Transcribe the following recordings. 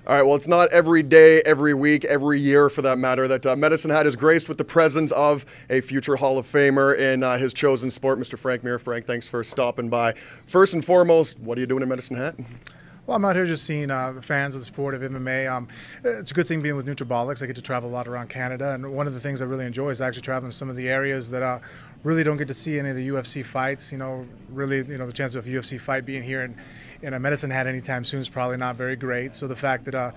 All right, well, it's not every day, every week, every year for that matter that Medicine Hat is graced with the presence of a future Hall of Famer in his chosen sport, Mr. Frank Mir. Frank, thanks for stopping by. First and foremost, what are you doing in Medicine Hat? Well, I'm out here just seeing the fans of the sport of MMA. It's a good thing being with Nutrabolics. I get to travel a lot around Canada, and one of the things I really enjoy is actually traveling to some of the areas that really don't get to see any of the UFC fights. Really, the chance of a UFC fight being here in a Medicine Hat anytime soon is probably not very great. So the fact that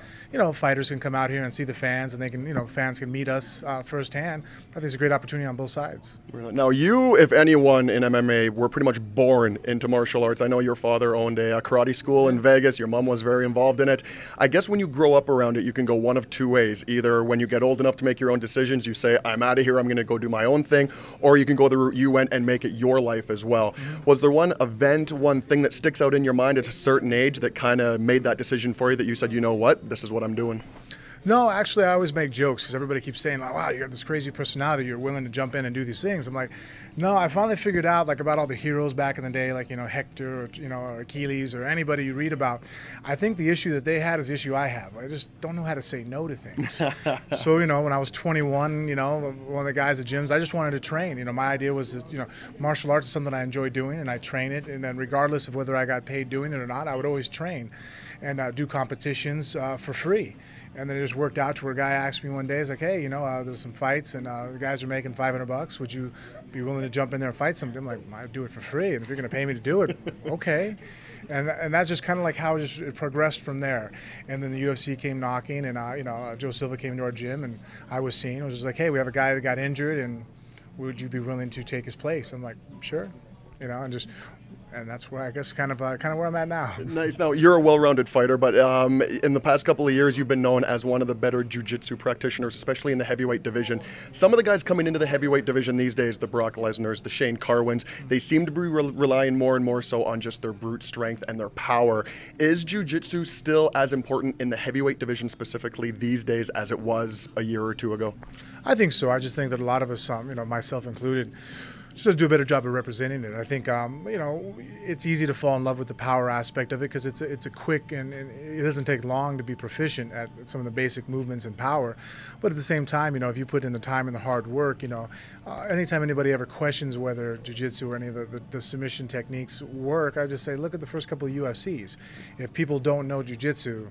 fighters can come out here and see the fans, and they can, fans can meet us firsthand, I think it's a great opportunity on both sides. Now, you, if anyone in MMA, were pretty much born into martial arts. I know your father owned a karate school in Vegas. Your mom was very involved in it. I guess when you grow up around it, you can go one of two ways. Either when you get old enough to make your own decisions, you say, I'm out of here, I'm going to go do my own thing, or you can go the route you went and make it your life as well. Was there one event, one thing that sticks out in your mind at a certain age that kind of made that decision for you, that you said, you know what, this is what I'm doing? No, actually, I always make jokes because everybody keeps saying, like, wow, you got this crazy personality, you're willing to jump in and do these things. I'm like, no, I finally figured out, like, about all the heroes back in the day, like, Hector, or Achilles, or anybody you read about. I think the issue that they had is the issue I have. I just don't know how to say no to things. So, when I was 21, one of the guys at gyms, I just wanted to train. My idea was that, martial arts is something I enjoy doing, and I train it, and then regardless of whether I got paid doing it or not, I would always train and do competitions for free. And then it just worked out to where a guy asked me one day, he's like, hey, there's some fights and the guys are making $500. Would you be willing to jump in there and fight somebody? I'm like, I'd do it for free. And if you're going to pay me to do it, okay. And that's just kind of like how it progressed from there. And then the UFC came knocking, and Joe Silva came into our gym, and I was seen. It was just like, hey, we have a guy that got injured, and would you be willing to take his place? I'm like, sure. And that's where I guess kind of where I'm at now. Nice. Now, you're a well-rounded fighter, but in the past couple of years, you've been known as one of the better jiu-jitsu practitioners, especially in the heavyweight division. Some of the guys coming into the heavyweight division these days, the Brock Lesnars, the Shane Carwins, they seem to be relying more and more so on just their brute strength and their power. Is jiu-jitsu still as important in the heavyweight division specifically these days as it was a year or two ago? I think so. I just think that a lot of us, myself included, just do a better job of representing it. I think, it's easy to fall in love with the power aspect of it because it's a quick and it doesn't take long to be proficient at some of the basic movements and power. But at the same time, if you put in the time and the hard work, anytime anybody ever questions whether jiu-jitsu or any of the submission techniques work, I just say, look at the first couple of UFCs. If people don't know jiu-jitsu,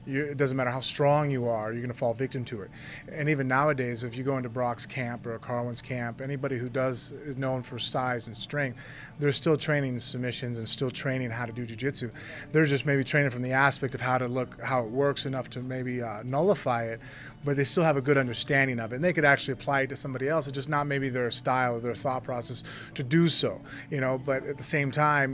it doesn't matter how strong you are, you're going to fall victim to it. And even nowadays, if you go into Brock's camp or Carwin's camp, anybody who is known for size and strength, they're still training submissions and still training how to do jiu-jitsu. They're just maybe training from the aspect of how it works enough to maybe nullify it, but they still have a good understanding of it. And they could actually apply it to somebody else. It's just not maybe their style or their thought process to do so. But at the same time,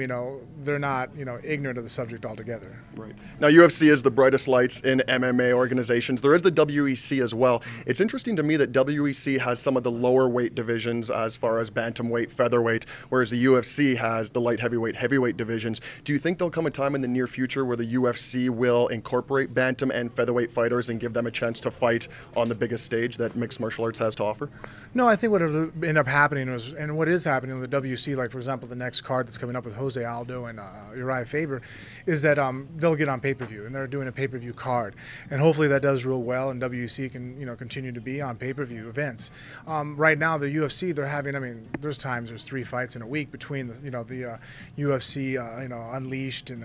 they're not, ignorant of the subject altogether. Right. Now, UFC is the brightest lights in MMA organizations. There is the WEC as well. It's interesting to me that WEC has some of the lower weight divisions as far as bantamweight, featherweight, whereas the UFC has the light heavyweight, heavyweight divisions. Do you think there'll come a time in the near future where the UFC will incorporate bantam and featherweight fighters and give them a chance to fight on the biggest stage that mixed martial arts has to offer? No, I think what will end up happening is, and what is happening with the WC, like for example, the next card that's coming up with Jose Aldo and Uriah Faber, is that they'll get on pay-per-view, and they're doing a pay-per-view card, and hopefully that does real well, and WC can continue to be on pay-per-view events. Right now, the UFC, they're having, there's 3 fights in a week between the UFC Unleashed and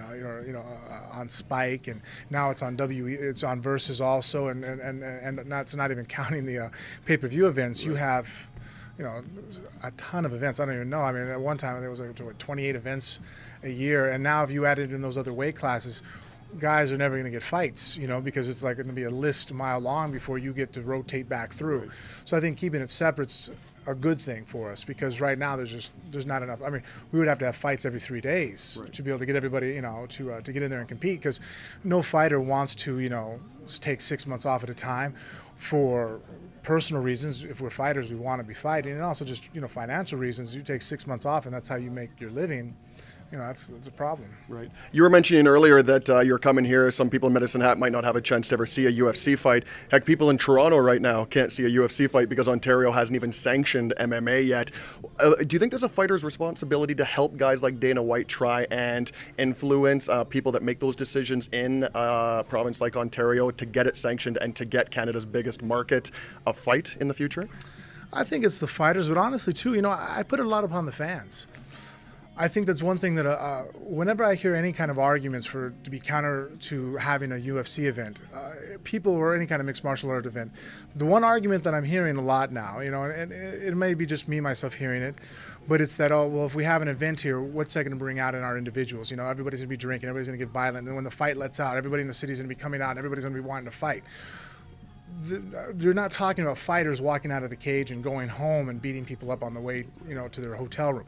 on Spike, and now it's on it's on Versus also, and that's not even counting the pay-per-view events. Right. You have a ton of events. I don't even know. At one time there was 28 events a year, and now if you added in those other weight classes, guys are never going to get fights, because it's like going to be a list a mile long before you get to rotate back through. Right. So I think keeping it separate's a good thing for us, because right now there's not enough. We would have to have fights every 3 days. Right. To be able to get everybody, to get in there and compete, because no fighter wants to, take 6 months off at a time for personal reasons. If we're fighters, we want to be fighting, and also just financial reasons. You take 6 months off, and that's how you make your living. that's a problem. Right. You were mentioning earlier that you're coming here. Some people in Medicine Hat might not have a chance to ever see a UFC fight. Heck, people in Toronto right now can't see a UFC fight because Ontario hasn't even sanctioned MMA yet. Do you think there's a fighter's responsibility to help guys like Dana White try and influence people that make those decisions in a province like Ontario to get it sanctioned and to get Canada's biggest market a fight in the future? I think it's the fighters, but honestly, too, I put it a lot upon the fans. I think that's one thing that whenever I hear any kind of arguments to be counter to having a UFC event, people or any kind of mixed martial art event, the one argument that I'm hearing a lot now, and it may be just me myself hearing it, but it's that, oh, well, if we have an event here, what's that going to bring out in our individuals? Everybody's going to be drinking, everybody's going to get violent, and when the fight lets out, everybody in the city is going to be coming out, and everybody's going to be wanting to fight. They're not talking about fighters walking out of the cage and going home and beating people up on the way, to their hotel room.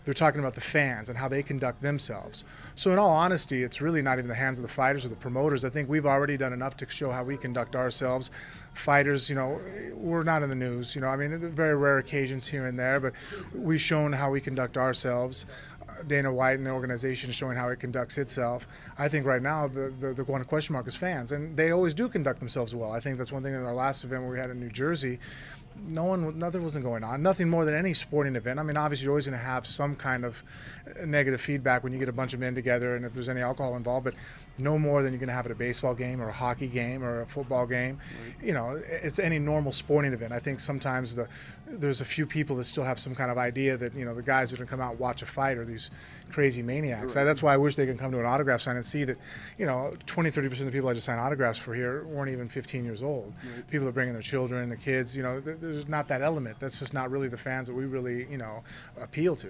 They're talking about the fans and how they conduct themselves. So in all honesty, it's really not even the hands of the fighters or the promoters. I think we've already done enough to show how we conduct ourselves. Fighters, we're not in the news. Very rare occasions here and there, but we've shown how we conduct ourselves. Dana White and the organization is showing how it conducts itself. I think right now the one question mark is fans, and they always do conduct themselves well. I think that's one thing in our last event where we had in New Jersey. Nothing wasn't going on. Nothing more than any sporting event. Obviously you're always going to have some kind of negative feedback when you get a bunch of men together and if there's any alcohol involved, but no more than you're going to have at a baseball game or a hockey game or a football game. Right. It's any normal sporting event. I think sometimes there's a few people that still have some kind of idea that, the guys that are going to come out and watch a fight are these crazy maniacs. Right. That's why I wish they could come to an autograph sign and see that, 20-30% of the people I just signed autographs for here weren't even 15 years old. Right. People are bringing their children, their kids, there's not that element. That's just not really the fans that we really, appeal to.